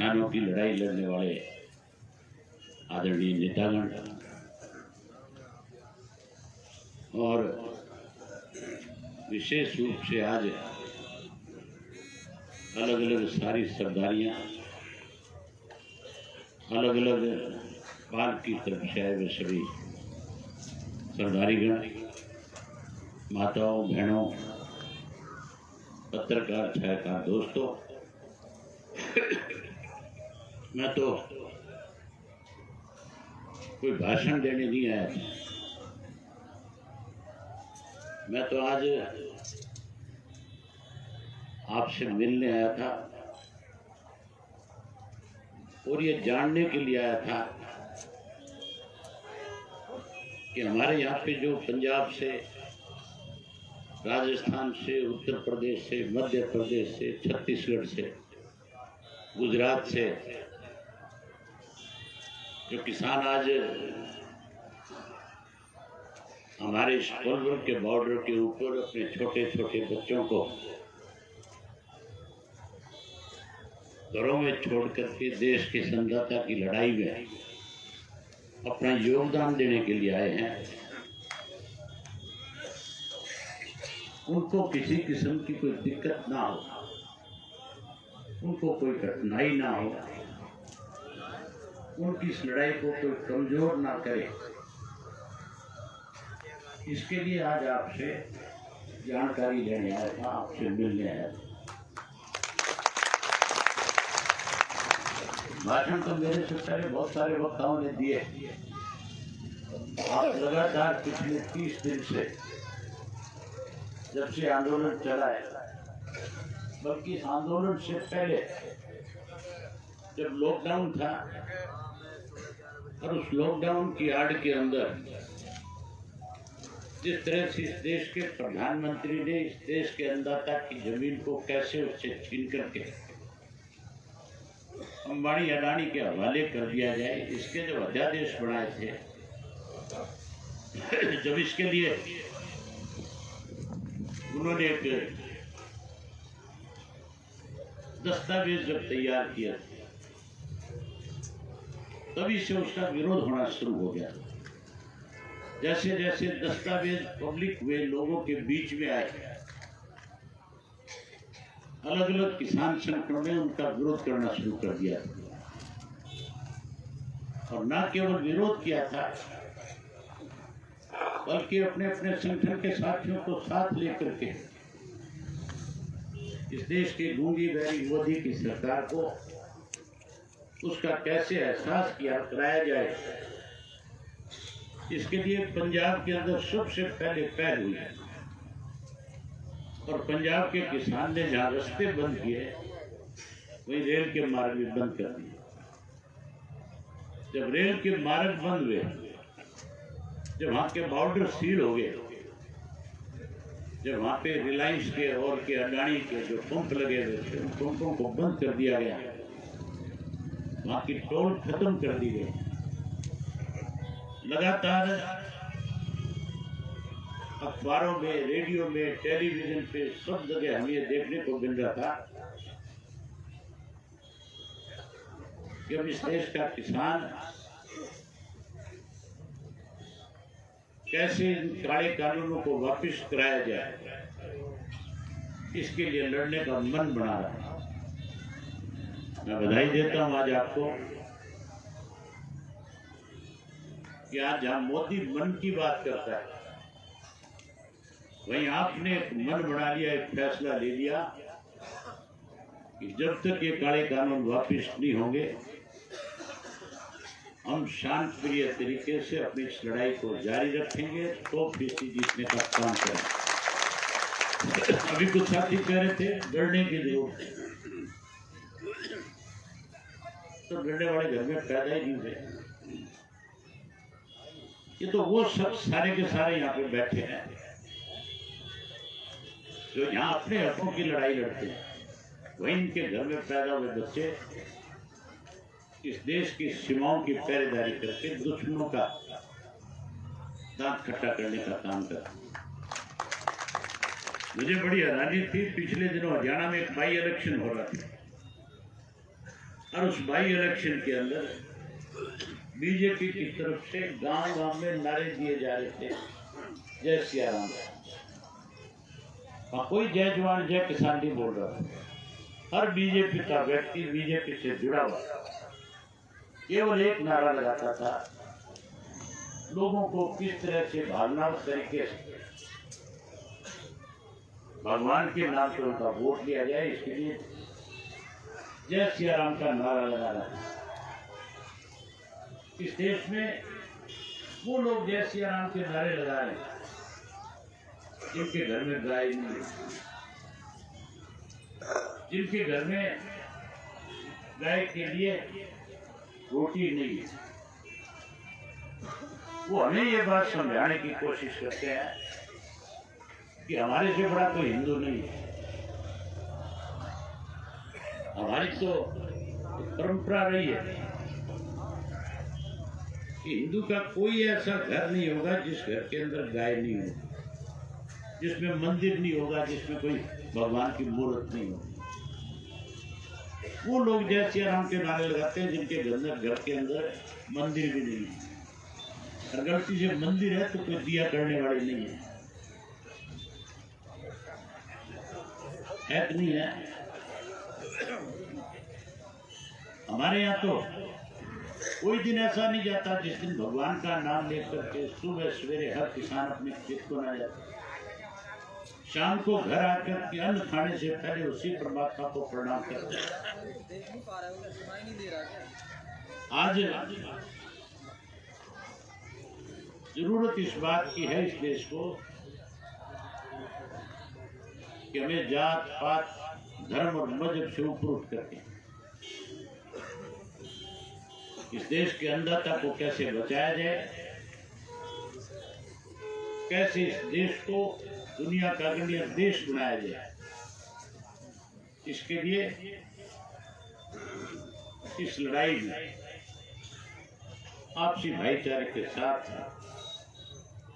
किसानों की लड़ाई लड़ने वाले आदरणीय नेतागण और विशेष रूप से आज अलग अलग सारी सरदारियाँ अलग अलग पाल की तरफ से आए हुए सभी सरदारीगण, माताओं, बहनों, पत्रकार, छायाकार दोस्तों, मैं तो कोई भाषण देने नहीं आया था। मैं तो आज आपसे मिलने आया था और ये जानने के लिए आया था कि हमारे यहाँ पे जो पंजाब से, राजस्थान से, उत्तर प्रदेश से, मध्य प्रदेश से, छत्तीसगढ़ से, गुजरात से जो किसान आज हमारे इस कोलवर के बॉर्डर के ऊपर अपने छोटे छोटे बच्चों को घरों में छोड़ करके देश के संघाता की लड़ाई में अपना योगदान देने के लिए आए हैं, उनको किसी किस्म की कोई दिक्कत ना हो, उनको कोई कठिनाई ना हो, उनकी इस लड़ाई को कोई कमजोर ना करे, इसके लिए आज आपसे जानकारी लेने आया था, आपसे मिलने आया था। भाषण तो मेरे से पहले बहुत सारे वक्ताओं ने दिए। आप लगातार पिछले 30 दिन से, जब से आंदोलन चला है, बल्कि इस आंदोलन से पहले जब लॉकडाउन था और उस लॉकडाउन की आड़ के अंदर जिस तरह से इस देश के प्रधानमंत्री ने इस देश के अन्नदाता की जमीन को कैसे उससे छीन करके अंबानी अडानी के हवाले कर दिया जाए, इसके जो अध्यादेश बनाए थे, जब इसके लिए उन्होंने एक दस्तावेज जब तैयार किया तभी से उसका विरोध होना शुरू हो गया। जैसे जैसे दस्तावेज पब्लिक हुए, लोगों के बीच में आए, अलग अलग किसान संगठनों ने उनका विरोध करना शुरू कर दिया और न केवल विरोध किया था बल्कि अपने अपने संगठन के साथियों को साथ लेकर के इस देश की गूंगी बहरी मोदी की सरकार को उसका कैसे एहसास कराया जाए, इसके लिए पंजाब के अंदर सबसे पहले पहल हुई और पंजाब के किसान ने जहाँ रास्ते बंद किए वहीं रेल के मार्ग भी बंद कर दिए। जब रेल के मार्ग बंद हुए, जब वहाँ के बॉर्डर सील हो गए, जब वहाँ पे रिलायंस के और के अडानी के जो पंप लगे हुए थे, उन पंपों को बंद कर दिया गया, वहाँ की टोल खत्म कर दी गई। लगातार अखबारों में, रेडियो में, टेलीविजन पे सब जगह हमें ये देखने को मिल रहा था कि अब इस देश का किसान कैसे इन काले कानूनों को वापस कराया जाए, इसके लिए लड़ने का मन बना रहा है। मैं बधाई देता हूं आज आपको कि आज जहां मोदी मन की बात करता है, वहीं आपने एक मन बना लिया, एक फैसला ले लिया कि जब तक ये काले कानून वापिस नहीं होंगे, हम शांत प्रिय तरीके से अपनी इस लड़ाई को जारी रखेंगे, 100% जीतने का काम करेंगे। अभी कुछ साथी कह रहे थे डरने की जरूरत है, तो डरने वाले घर में पैदा ही नहीं हुए। ये तो वो सब सारे के सारे यहाँ पे बैठे हैं जो यहाँ अपने हकों की लड़ाई लड़ते हैं, वही इनके घर में पैदा हुए बच्चे इस देश की सीमाओं की पहरेदारी करके दुश्मनों का दांत खट्टा करने का काम करते हैं। मुझे बड़ी हैरानी थी, पिछले दिनों हरियाणा में एक बाई इलेक्शन हो रहा था और उस बाई इलेक्शन के अंदर बीजेपी की तरफ से गांव गांव में नारे दिए जा रहे थे, जय सिया राम। कोई जय जवान जय किसान नहीं बोल रहा था। हर बीजेपी का व्यक्ति बीजेपी से जुड़ा हुआ केवल एक नारा लगाता था, लोगों को किस तरह से भागना, उस तरीके से भगवान के नाम पर उनका वोट लिया जाए, इसके लिए जय सिया राम का नारा लगा रहा है। इस देश में वो लोग जय सिया राम के नारे लगा रहे हैं जिनके घर में गाय नहीं है, जिनके घर में गाय के लिए रोटी नहीं है। वो हमें ये बात समझाने की कोशिश करते हैं कि हमारे से बड़ा कोई हिंदू नहीं है। हमारी तो परंपरा रही है कि हिंदू का कोई ऐसा घर नहीं होगा जिस घर के अंदर गाय नहीं हो, जिसमें मंदिर नहीं होगा, जिसमें कोई भगवान की मूर्त नहीं होगी। वो लोग जय सिया राम के नारे लगाते हैं जिनके घर के अंदर मंदिर भी नहीं है। अगर गलती से मंदिर है तो कोई दिया करने वाले नहीं है कि नहीं है। हमारे यहाँ तो कोई दिन ऐसा नहीं जाता जिस दिन भगवान का नाम लेकर के सुबह सवेरे हर किसान अपने खेत को ना जाता, शाम को घर आकर के अन्न खाने से पहले उसी परमात्मा को प्रणाम करते हैं। आज जरूरत इस बात की है इस देश को कि हमें जात पात धर्म और मजहब से ऊपर उठ करके इस देश के अन्नदाता को कैसे बचाया जाए, कैसे इस देश को दुनिया का अग्रणी देश बनाया जाए। इसके लिए इस लड़ाई में आपसी भाईचारे के साथ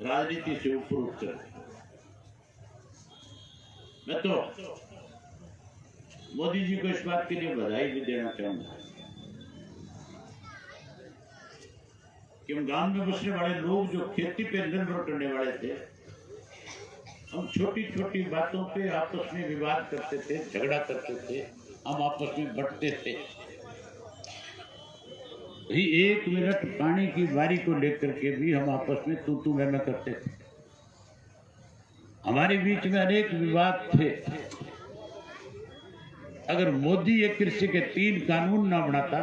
राजनीति से ऊपर उठकर मैं तो मोदी जी को इस बात के लिए बधाई भी देना चाहूंगा कि हम गांव में बसने वाले लोग जो खेती पे निर्भर करने वाले थे, हम छोटी छोटी बातों पे आपस में विवाद करते थे, झगड़ा करते थे, हम आपस में बंटते थे। ही 1 मिनट पानी की बारी को लेकर के भी हम आपस में तू मैं करते थे। हमारे बीच में अनेक विवाद थे। अगर मोदी ये कृषि के 3 कानून ना बनाता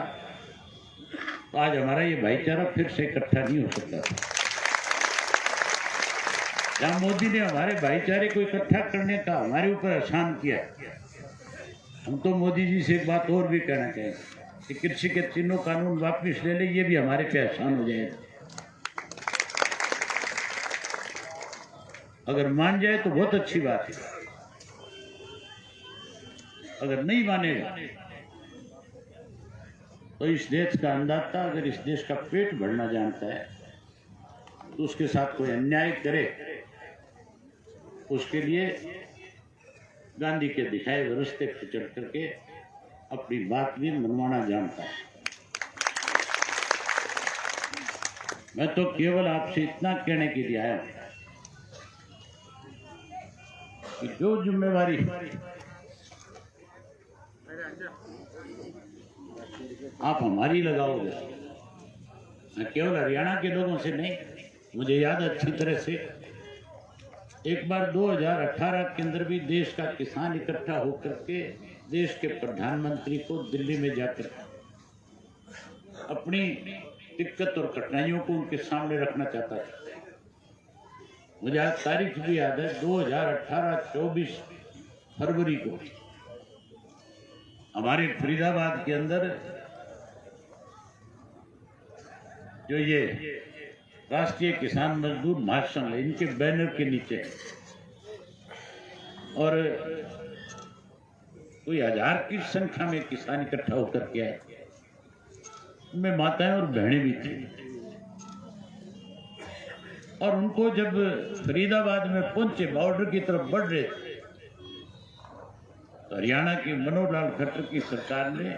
तो आज हमारा ये भाईचारा फिर से इकट्ठा नहीं हो सकता। जहाँ मोदी ने हमारे भाईचारे को इकट्ठा करने का हमारे ऊपर एहसान किया, हम तो मोदी जी से एक बात और भी कहना चाहेंगे कि कृषि के 3 कानून वापस ले ले, ये भी हमारे पे एहसान हो जाएगा। अगर मान जाए तो बहुत अच्छी बात है, अगर नहीं मानेगा तो इस देश का अन्नदाता अगर इस देश का पेट भरना जानता है तो उसके साथ कोई अन्याय करे, उसके लिए गांधी के दिखाए हुए रास्ते पर चढ़ करके अपनी बात भी मनवाना जानता है। मैं तो केवल आपसे इतना कहने के लिए आया कि जो जिम्मेवारी आप हमारी लगाओगे, मैं केवल हरियाणा के लोगों से नहीं, मुझे याद अच्छी तरह से एक बार 2018 के अंदर भी देश का किसान इकट्ठा होकर के देश के प्रधानमंत्री को दिल्ली में जाकर अपनी दिक्कत और कठिनाइयों को उनके सामने रखना चाहता था। मुझे आज तारीख भी याद है, 2018 24 फरवरी को हमारे फरीदाबाद के अंदर जो ये राष्ट्रीय किसान मजदूर महासंघ है, इनके बैनर के नीचे और कोई 1000 की संख्या में किसान इकट्ठा होकर के आए, उनमें माताएं और बहनें भी थी। और उनको जब फरीदाबाद में पहुंचे, बॉर्डर की तरफ बढ़ रहे थे, तो हरियाणा की मनोहर लाल खट्टर की सरकार ने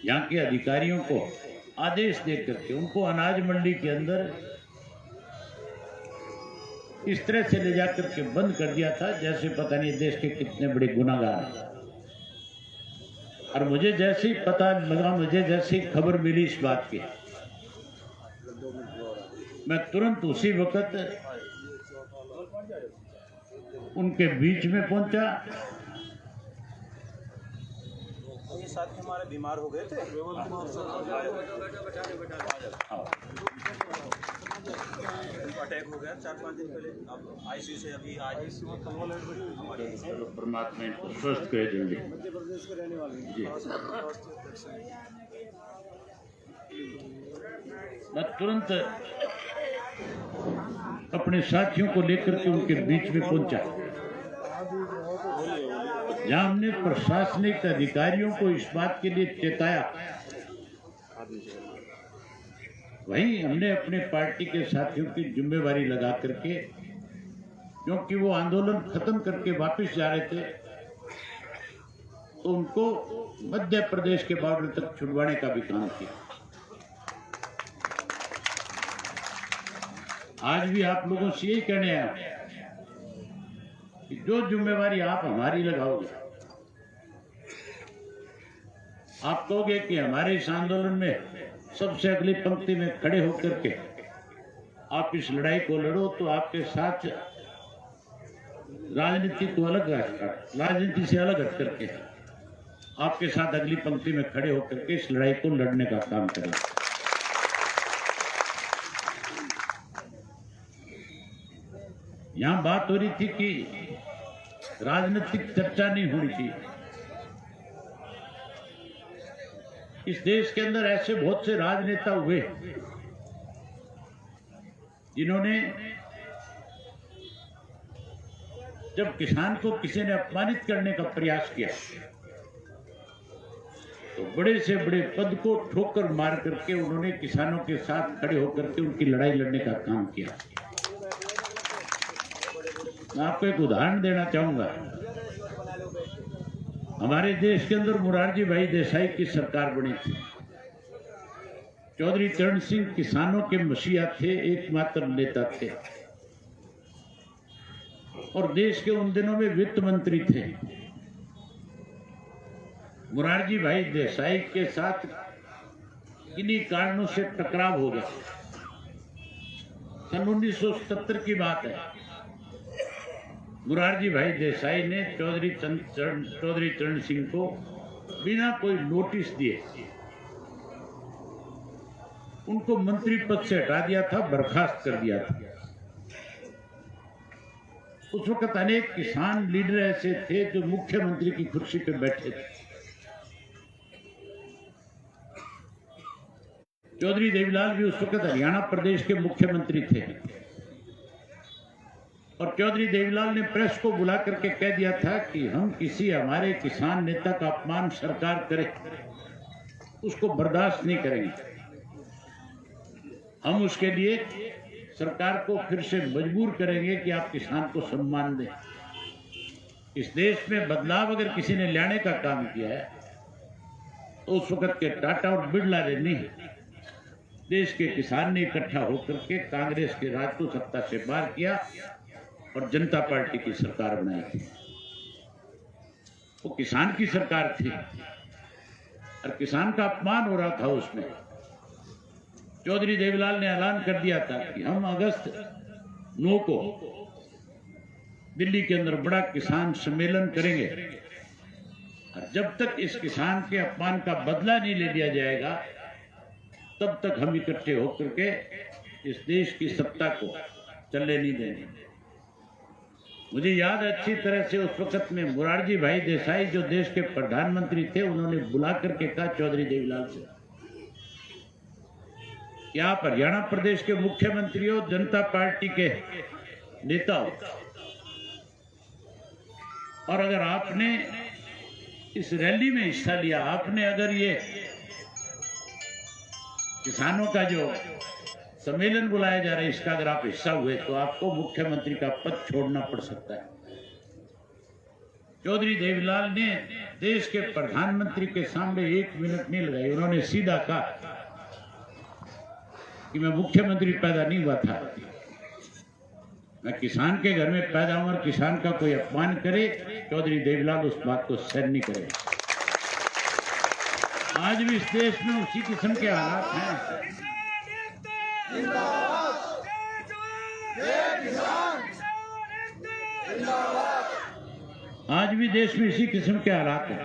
यहाँ के अधिकारियों को आदेश दे करके उनको अनाज मंडी के अंदर इस तरह से ले जाकर के बंद कर दिया था जैसे पता नहीं देश के कितने बड़े गुनाहगार हैं। और मुझे जैसे ही पता लगा, मुझे जैसे ही खबर मिली इस बात की, मैं तुरंत उसी वक्त उनके बीच में पहुंचा। ये साथ हमारे बीमार हो गए थे, अटैक हो गया 4-5 दिन पहले। अब आईसीयू से अभी आज परमात्मा इनको स्वस्थ करे जल्दी। मध्य प्रदेश के रहने वाले जी, मैं तुरंत अपने साथियों को लेकर के उनके बीच में पहुंचा, जहां हमने प्रशासनिक अधिकारियों को इस बात के लिए चेताया, वहीं हमने अपने पार्टी के साथियों की जिम्मेवारी लगा करके, क्योंकि वो आंदोलन खत्म करके वापस जा रहे थे, तो उनको मध्य प्रदेश के बॉर्डर तक छुड़वाने का भी काम किया। आज भी आप लोगों से यही कहने आया कि जो जिम्मेवारी आप हमारी लगाओगे, आप कहोगे कि हमारे इस आंदोलन में सबसे अगली पंक्ति में खड़े होकर के आप इस लड़ाई को लड़ो, तो आपके साथ राजनीति को अलग राजनीति से अलग हट करके आपके साथ अगली पंक्ति में खड़े होकर के इस लड़ाई को लड़ने का काम करें। यहां बात हो रही थी कि राजनीतिक चर्चा नहीं होनी चाहिए। इस देश के अंदर ऐसे बहुत से राजनेता हुए जिन्होंने जब किसान को किसी ने अपमानित करने का प्रयास किया तो बड़े से बड़े पद को ठोकर मार करके उन्होंने किसानों के साथ खड़े होकर के उनकी लड़ाई लड़ने का काम किया। मैं आपको एक उदाहरण देना चाहूंगा। हमारे देश के अंदर मोरारजी भाई देसाई की सरकार बनी थी। चौधरी चरण सिंह किसानों के मसीहा थे, एकमात्र नेता थे, और देश के उन दिनों में वित्त मंत्री थे। मोरारजी भाई देसाई के साथ किन्हीं कारणों से टकराव हो गया। सन 1977 की बात है। मोरारजी भाई देसाई ने चौधरी चरण सिंह को बिना कोई नोटिस दिए उनको मंत्री पद से हटा दिया था, बर्खास्त कर दिया था। उस वक्त अनेक किसान लीडर ऐसे थे जो मुख्यमंत्री की कुर्सी पर बैठे थे। चौधरी देवीलाल भी उस वक्त हरियाणा प्रदेश के मुख्यमंत्री थे, और चौधरी देवीलाल ने प्रेस को बुला करके कह दिया था कि हम किसी हमारे किसान नेता का अपमान सरकार करे उसको बर्दाश्त नहीं करेंगे। हम उसके लिए सरकार को फिर से मजबूर करेंगे कि आप किसान को सम्मान दें। इस देश में बदलाव अगर किसी ने लाने का काम किया है तो उस वक्त के टाटा और बिरला ने नहीं, देश के किसान ने इकट्ठा होकर के कांग्रेस के राज को सत्ता से बाहर किया और जनता पार्टी की सरकार बनाई थी। वो किसान की सरकार थी और किसान का अपमान हो रहा था। उसमें चौधरी देवीलाल ने ऐलान कर दिया था कि हम अगस्त 9 को दिल्ली के अंदर बड़ा किसान सम्मेलन करेंगे, और जब तक इस किसान के अपमान का बदला नहीं ले लिया जाएगा तब तक हम इकट्ठे होकर के इस देश की सत्ता को चलने नहीं देंगे। मुझे याद है अच्छी तरह से उस वक्त में मोरारजी भाई देसाई जो देश के प्रधानमंत्री थे, उन्होंने बुला करके कहा चौधरी देवीलाल से कि आप हरियाणा प्रदेश के मुख्यमंत्री हो, जनता पार्टी के नेता हो, और अगर आपने इस रैली में हिस्सा लिया, आपने अगर ये किसानों का जो सम्मेलन बुलाया जा रहा है इसका अगर आप हिस्सा हुए तो आपको मुख्यमंत्री का पद छोड़ना पड़ सकता है। चौधरी देवीलाल ने देश के प्रधानमंत्री के सामने 1 मिनट नहीं लगाई। उन्होंने सीधा कहा कि मैं मुख्यमंत्री पैदा नहीं हुआ था, मैं किसान के घर में पैदा हूं और किसान का कोई अपमान करे, चौधरी देवीलाल उस बात को सहन नहीं करे। आज भी इस देश में उसी किस्म के हालात हैं। आज भी देश में इसी किस्म के हालात हैं।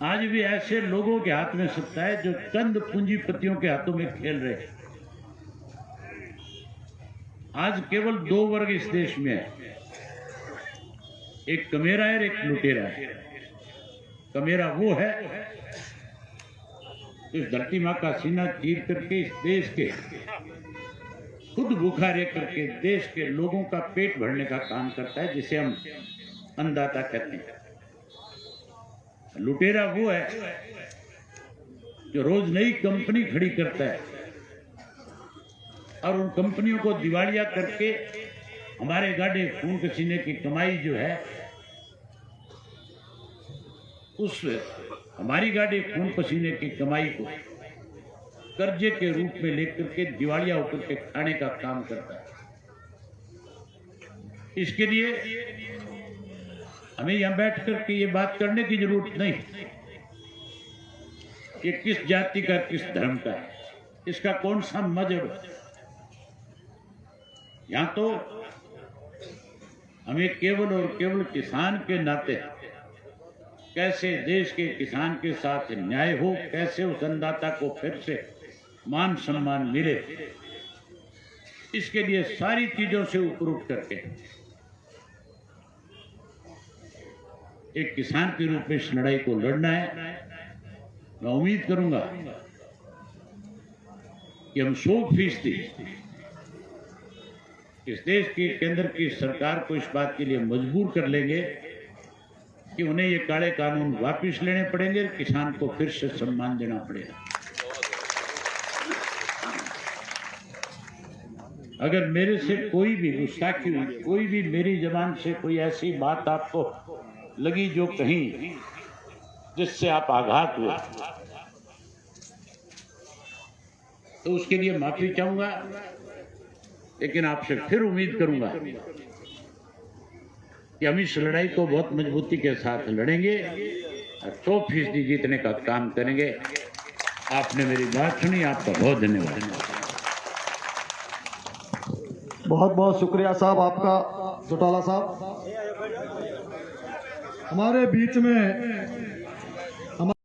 आज भी ऐसे लोगों के हाथ में सत्ता है जो चंद पूंजीपतियों के हाथों में खेल रहे हैं। आज केवल 2 वर्ग इस देश में है, एक कमेरा है और एक लुटेरा है। कमेरा वो है इस धरती माँ का सीना चीर करके इस देश के खुद भूखा रह करके देश के लोगों का पेट भरने का काम करता है, जिसे हम अन्नदाता कहते हैं। लुटेरा वो है जो रोज नई कंपनी खड़ी करता है और उन कंपनियों को दिवालिया करके हमारे गाढ़े खून पसीने की कमाई जो है, उस हमारी गाढ़े खून पसीने की कमाई को कर्जे के रूप में लेकर के दिवालिया होकर के खाने का काम करता है। इसके लिए हमें यहां बैठ करके ये बात करने की जरूरत नहीं कि किस जाति का किस धर्म का है, इसका कौन सा मजहब है। यहां तो हमें केवल और केवल किसान के नाते कैसे देश के किसान के साथ न्याय हो, कैसे उस अन्नदाता को फिर से मान सम्मान मिले, इसके लिए सारी चीजों से ऊपर उठ करके एक किसान के रूप में इस लड़ाई को लड़ना है। मैं उम्मीद करूंगा कि हम 100% इस देश की केंद्र की सरकार को इस बात के लिए मजबूर कर लेंगे कि उन्हें ये काले कानून वापस लेने पड़ेंगे, किसान को फिर से सम्मान देना पड़ेगा। अगर मेरे से कोई भी गुस्ताखी हुई, कोई भी मेरी जबान से कोई ऐसी बात आपको लगी जो कहीं जिससे आप आघात हुए, तो उसके लिए माफी चाहूंगा। लेकिन आपसे फिर उम्मीद करूंगा कि हम इस लड़ाई को बहुत मजबूती के साथ लड़ेंगे और 100% जीतने का काम करेंगे। आपने मेरी बात सुनी, आपका बहुत धन्यवाद। बहुत बहुत शुक्रिया साहब आपका, चौटाला साहब। हमारे बीच में